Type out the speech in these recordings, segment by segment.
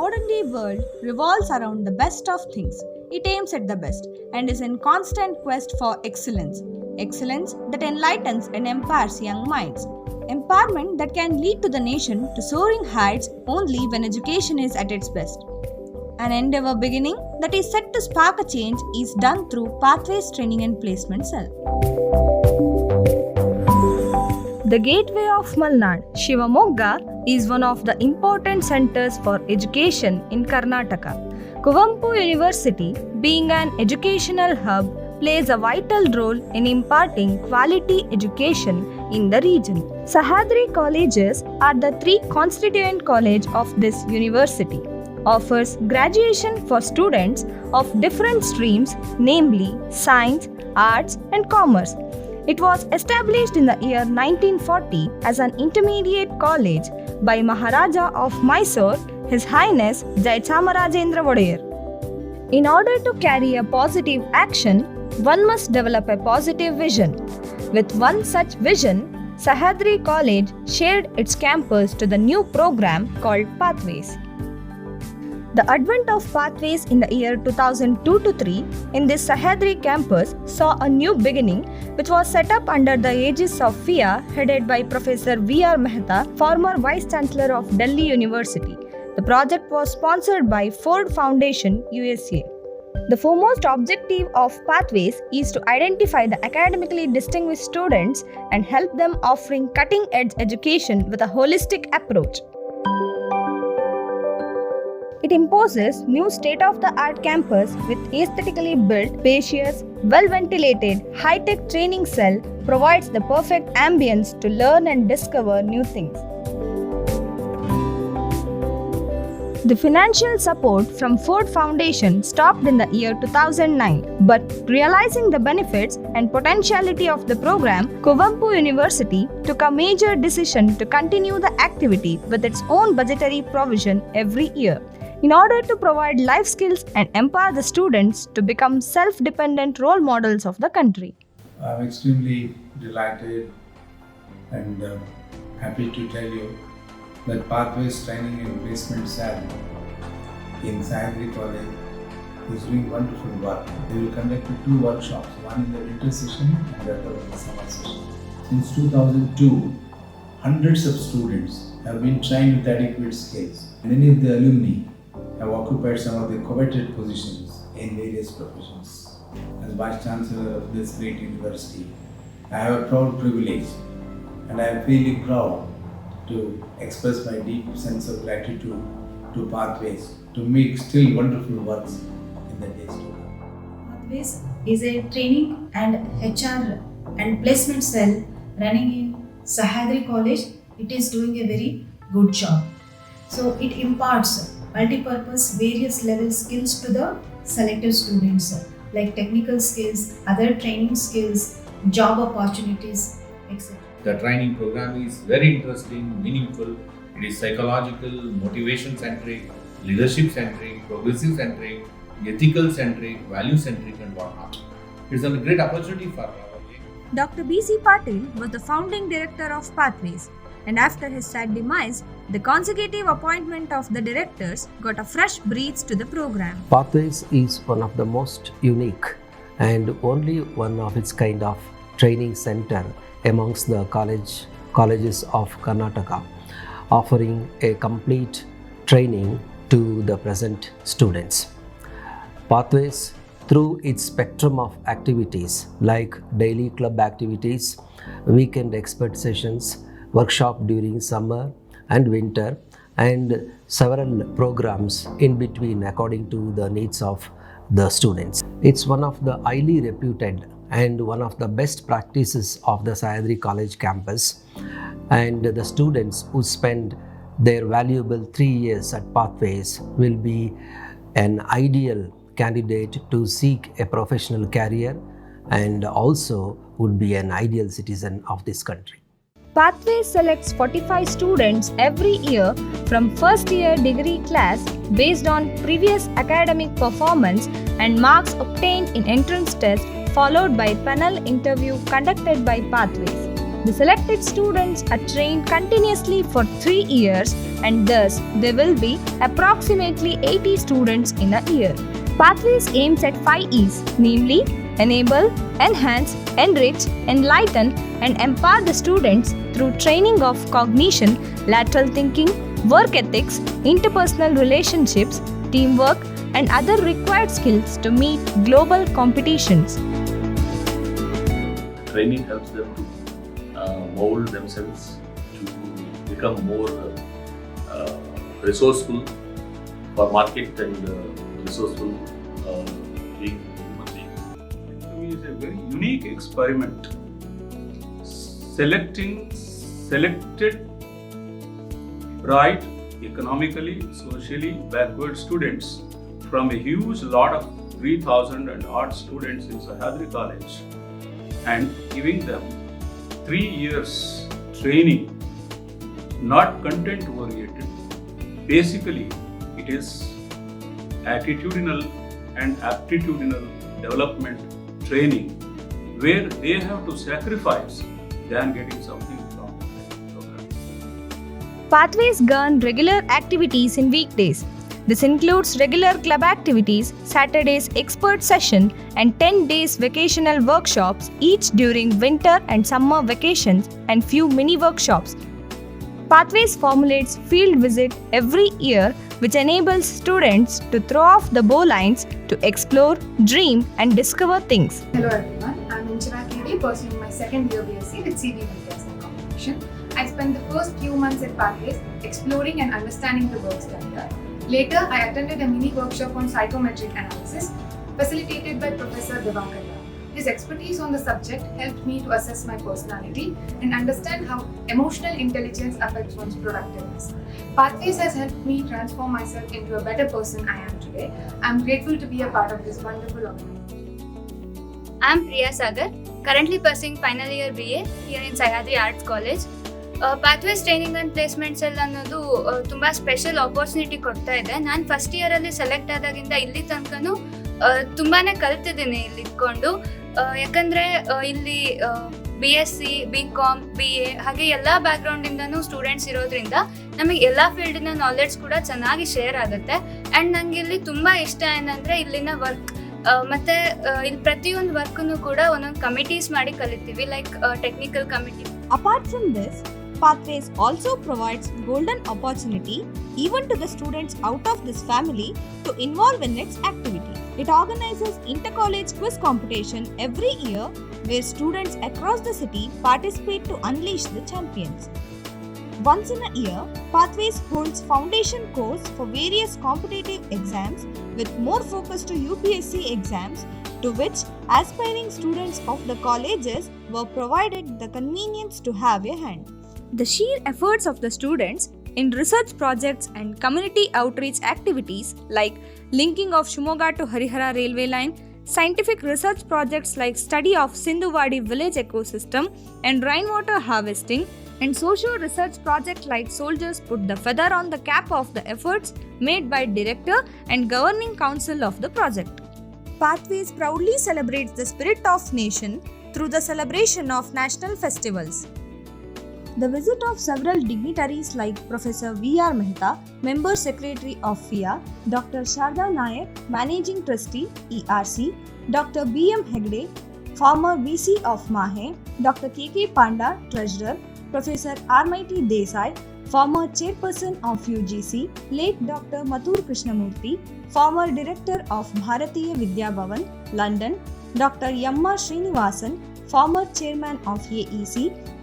modern day world revolves around the best of things. It aims at the best and is in constant quest for excellence. Excellence that enlightens and empowers young minds. Empowerment that can lead to the nation to soaring heights only when education is at its best. An endeavor beginning that is set to spark a change is done through Pathways Training and Placement Cell. The gateway of Malnad, Shivamogga, is one of the important centers for education in Karnataka. Kuvempu University, being an educational hub, plays a vital role in imparting quality education in the region. Sahyadri colleges are the three constituent colleges of this university. Offers graduation for students of different streams, namely science, arts, and commerce. It was established in the year 1940 as an intermediate college by Maharaja of Mysore, His Highness Jaichamarajendra Vodayar. In order to carry a positive action, one must develop a positive vision. With one such vision, Sahyadri College shared its campus to the new program called Pathways. The advent of Pathways in the year 2002-3 in this Sahyadri campus saw a new beginning, which was set up under the aegis of FIA, headed by Professor V.R. Mehta, former Vice Chancellor of Delhi University. The project was sponsored by Ford Foundation, USA. The foremost objective of Pathways is to identify the academically distinguished students and help them offering cutting-edge education with a holistic approach. It imposes new state-of-the-art campus with aesthetically built, spacious, well-ventilated, high-tech training cell provides the perfect ambience to learn and discover new things. The financial support from Ford Foundation stopped in the year 2009, but realizing the benefits and potentiality of the program, Kuvempu University took a major decision to continue the activity with its own budgetary provision every year, in order to provide life skills and empower the students to become self-dependent role models of the country. I'm extremely delighted and happy to tell you that Pathways Training and Placement Cell in Sahyadri College is doing wonderful work. They will conduct two workshops, one in the winter session and the other in the summer session. Since 2002, hundreds of students have been trained with adequate skills. Many of the alumni have occupied some of the coveted positions in various professions. As Vice Chancellor of this great university, I have a proud privilege and I am really proud to express my deep sense of gratitude to Pathways to make still wonderful works in the days to come. Pathways is a training and HR and placement cell running in Sahyadri College. It is doing a very good job. So it imparts multi-purpose various level skills to the selected students like technical skills, other training skills, job opportunities, etc. The training program is very interesting, meaningful. It is psychological, motivation centric, leadership centric, progressive centric, ethical centric, value centric, and whatnot. It's a great opportunity for our youth. Dr. B.C. Patil was the founding director of Pathways, and after his sad demise, the consecutive appointment of the directors got a fresh breeze to the program. Pathways is one of the most unique and only one of its kind of training center amongst the colleges of Karnataka, offering a complete training to the present students. Pathways, through its spectrum of activities like daily club activities, weekend expert sessions, workshop during summer and winter, and several programs in between according to the needs of the students. It's one of the highly reputed and one of the best practices of the Sahyadri College campus, and the students who spend their valuable 3 years at Pathways will be an ideal candidate to seek a professional career and also would be an ideal citizen of this country. Pathways selects 45 students every year from first year degree class based on previous academic performance and marks obtained in entrance test, followed by panel interview conducted by Pathways. The selected students are trained continuously for 3 years and thus there will be approximately 80 students in a year. Pathways aims at 5 E's, namely enable, enhance, enrich, enlighten, and empower the students through training of cognition, lateral thinking, work ethics, interpersonal relationships, teamwork, and other required skills to meet global competitions. Training helps them to mold themselves to become more resourceful for market and resourceful being human being. To me, is a very unique experiment. Selected bright, economically, socially backward students from a huge lot of 3,000 and odd students in Sahyadri College and giving them 3 years training, not content oriented. Basically, it is attitudinal and aptitudinal development training where they have to sacrifice than getting something from the program. Pathways run regular activities in weekdays. This includes regular club activities, Saturday's expert session, and 10 days vacational workshops, each during winter and summer vacations, and few mini workshops. Pathways formulates field visit every year, which enables students to throw off the bowlines to explore, dream, and discover things. Hello everyone, I'm Inchana Kiri, pursuing my second year BSc with CB Multi-Asset Combination. I spent the first few months at Pathways exploring and understanding the work standard. Later, I attended a mini workshop on psychometric analysis facilitated by Professor Devakar Rao. His expertise on the subject helped me to assess my personality and understand how emotional intelligence affects one's productiveness. Pathways has helped me transform myself into a better person I am today. I'm grateful to be a part of this wonderful organization. I'm Priya Sagar, currently pursuing final year BA here in Sahyadri Arts College. Pathways training and placement cell ಅನ್ನೋದು ತುಂಬ special opportunity ಕೊಡ್ತಾ ಇದೆ. ನಾನು first ಇಯರಲ್ಲಿ select ಆದಾಗಿಂದ ಇಲ್ಲಿ ತನಕನೂ ತುಂಬಾ ಕಲ್ತಿದ್ದೀನಿ ಇಲ್ಲಿ ಇದ್ಕೊಂಡು. ಯಾಕಂದರೆ ಇಲ್ಲಿ BSc, BCom, BA ಹಾಗೆ ಎಲ್ಲ ಬ್ಯಾಕ್ಗ್ರೌಂಡಿಂದನೂ ಸ್ಟೂಡೆಂಟ್ಸ್ ಇರೋದ್ರಿಂದ ನಮಗೆ ಎಲ್ಲ ಫೀಲ್ಡಿನ ನಾಲೆಡ್ಜ್ ಕೂಡ ಚೆನ್ನಾಗಿ ಶೇರ್ ಆಗುತ್ತೆ. ಆ್ಯಂಡ್ ನನಗೆ ಇಲ್ಲಿ ತುಂಬ ಇಷ್ಟ ಏನಂದರೆ ಇಲ್ಲಿನ ವರ್ಕ್ ಮತ್ತು ಇಲ್ಲಿ ಪ್ರತಿಯೊಂದು ವರ್ಕನ್ನು ಕೂಡ ಒಂದೊಂದು ಕಮಿಟೀಸ್ ಮಾಡಿ ಕಲಿತೀವಿ, like technical committee. Apart from this, Pathways also provides golden opportunity even to the students out of this family to involve in its activity. It organizes inter-college quiz competition every year where students across the city participate to unleash the champions. Once in a year, Pathways holds foundation course for various competitive exams with more focus to UPSC exams, to which aspiring students of the colleges were provided the convenience to have a hand. The sheer efforts of the students in research projects and community outreach activities like linking of Shimoga to Harihara railway line, scientific research projects like study of Sindhuvadi village ecosystem and rainwater harvesting, and social research projects like Soldiers put the feather on the cap of the efforts made by director and governing council of the project. Pathways proudly celebrates the spirit of nation through the celebration of national festivals. The visit of several dignitaries like Professor V.R. Mehta, Member Secretary of FIA, Dr. Sharda Nayak, Managing Trustee, ERC, Dr. B.M. Hegde, former VC of MAHE, Dr. K.K. Panda, Treasurer, Professor R.M.T. Desai, former Chairperson of UGC, late Dr. Mathur Krishnamurthy, former Director of Bharatiya Vidya Bhavan, London, Dr. Yamma Srinivasan, former Chairman of AEC,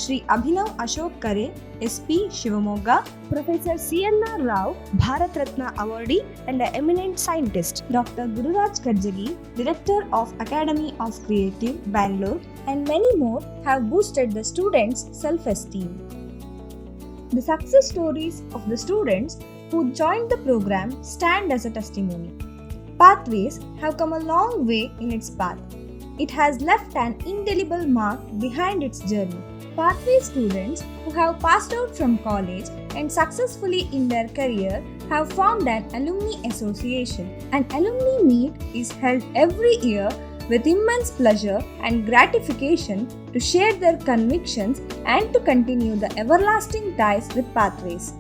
Shri Abhinav Ashok Kare, SP Shivamogga, Professor C.N.R. Rao, Bharat Ratna awardee and an eminent scientist, Dr. Gururaj Karjagi, Director of Academy of Creative, Bangalore, and many more have boosted the students' self-esteem. The success stories of the students who joined the program stand as a testimony. Pathways have come a long way in its path. It has left an indelible mark behind its journey. Pathways students who have passed out from college and successfully in their career have formed an alumni association. An alumni meet is held every year with immense pleasure and gratification to share their convictions and to continue the everlasting ties with Pathways.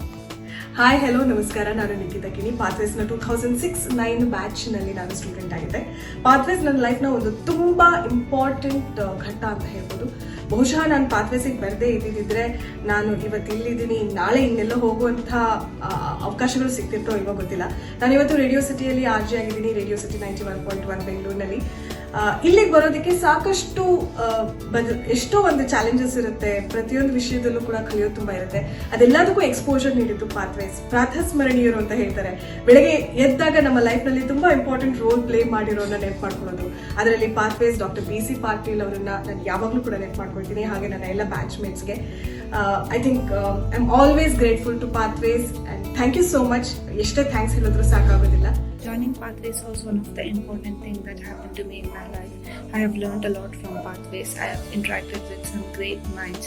Hi hello ನಮಸ್ಕಾರ, ನಾನು ನಿಖಿತಾ ಕಿಣಿ. ಪಾತ್ವೇಸ್ನ 2006-9 ಬ್ಯಾಚ್ನಲ್ಲಿ ನಾನು student ಆಗಿದ್ದೆ. Pathways ನನ್ನ ಲೈಫ್ನ ಒಂದು ತುಂಬ important ಘಟ್ಟ ಅಂತ ಹೇಳ್ಬೋದು. ಬಹುಶಃ ನಾನು ಪಾತ್ವೇಸಿಗೆ ಬರದೇ ಇದ್ದಿದ್ದರೆ ನಾನು ಇವತ್ತು ಇಲ್ಲಿದ್ದೀನಿ, ನಾಳೆ ಇನ್ನೆಲ್ಲ ಹೋಗುವಂಥ ಅವಕಾಶಗಳು ಸಿಗ್ತಿರ್ತೋ ಇವಾಗ ಗೊತ್ತಿಲ್ಲ. ನಾನು ಇವತ್ತು ರೇಡಿಯೋ ಸಿಟಿಯಲ್ಲಿ RJ ಆಗಿದ್ದೀನಿ, ರೇಡಿಯೋ ಸಿಟಿ 91.1 ಬೆಂಗಳೂರಿನಲ್ಲಿ. ಇಲ್ಲಿಗೆ ಬರೋದಕ್ಕೆ ಸಾಕಷ್ಟು ಎಷ್ಟೋ ಒಂದು ಚಾಲೆಂಜಸ್ ಇರುತ್ತೆ, ಪ್ರತಿಯೊಂದು ವಿಷಯದಲ್ಲೂ ಕೂಡ ಕಲಿಯೋದು ತುಂಬ ಇರುತ್ತೆ. ಅದೆಲ್ಲದಕ್ಕೂ ಎಕ್ಸ್ಪೋಜರ್ ನೀಡಿದ್ದು ಪಾತ್ವೇಸ್. ಪ್ರಾತಸ್ಮರಣೀಯರು ಅಂತ ಹೇಳ್ತಾರೆ. ಬೆಳಗ್ಗೆ ಎದ್ದಾಗ ನಮ್ಮ ಲೈಫ್ನಲ್ಲಿ ತುಂಬ ಇಂಪಾರ್ಟೆಂಟ್ ರೋಲ್ ಪ್ಲೇ ಮಾಡಿರೋನ್ನ ನೆನಪು ಮಾಡ್ಕೊಳ್ಳೋದು. ಅದರಲ್ಲಿ ಪಾತ್ವೇಸ್ ಡಾಕ್ಟರ್ BC ಪಾಟೀಲ್ ಅವರನ್ನ ನಾನು ಯಾವಾಗಲೂ ಕೂಡ ನೆನಪು ಮಾಡ್ಕೊಳ್ತೀನಿ, ಹಾಗೆ ನನ್ನ ಎಲ್ಲ ಬ್ಯಾಚ್ ಮೇಟ್ಸ್ಗೆ. I think I am always grateful to Pathways and thank you so much. ಎಷ್ಟೇ ಥ್ಯಾಂಕ್ಸ್ ಹೇಳಿದ್ರು ಸಾಕಾಗೋದಿಲ್ಲ. Joining Pathways was one of the important things that happened to me in my life. I have learned a lot from Pathways. I have interacted with some great minds.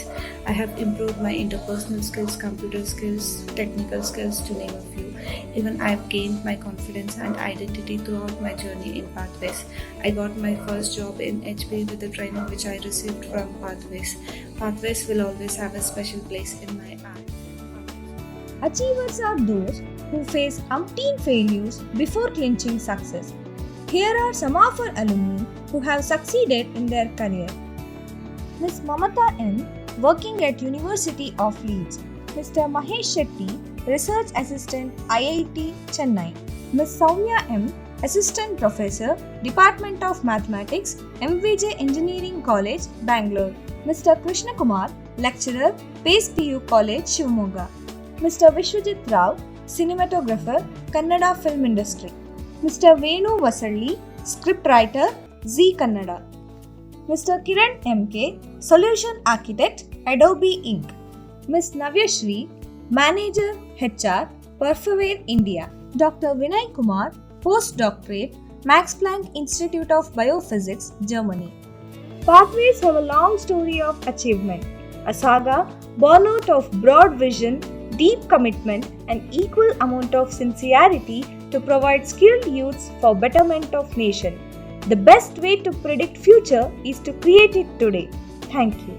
I have improved my interpersonal skills, computer skills, technical skills, to name a few. Even I have gained my confidence and identity throughout my journey in Pathways. I got my first job in HP with the training which I received from Pathways. Pathways will always have a special place in my heart. Achievers are those who face umpteen failures before clinching success. Here are some of our alumni who have succeeded in their career. Ms. Mamata N, working at University of Leeds. Mr. Mahesh Shetty, Research Assistant, IIT Chennai. Ms. Soumya M, Assistant Professor, Department of Mathematics, MVJ Engineering College, Bangalore. Mr. Krishna Kumar, Lecturer, Pace PU College, Shivamogga. Mr. Vishwajit Rao, Cinematographer, Kannada Film Industry. Mr. Venu Vasalli, Scriptwriter, Zee Kannada. Mr. Kiran MK, Solution Architect, Adobe Inc. Ms. Navyashri, Manager, HR, Perfaware India. Dr. Vinay Kumar, Postdoctorate, Max Planck Institute of Biophysics, Germany. Pathways have a long story of achievement, a saga born out of broad vision, deep commitment and equal amount of sincerity to provide skilled youths for betterment of nation. The best way to predict future is to create it today. Thank you.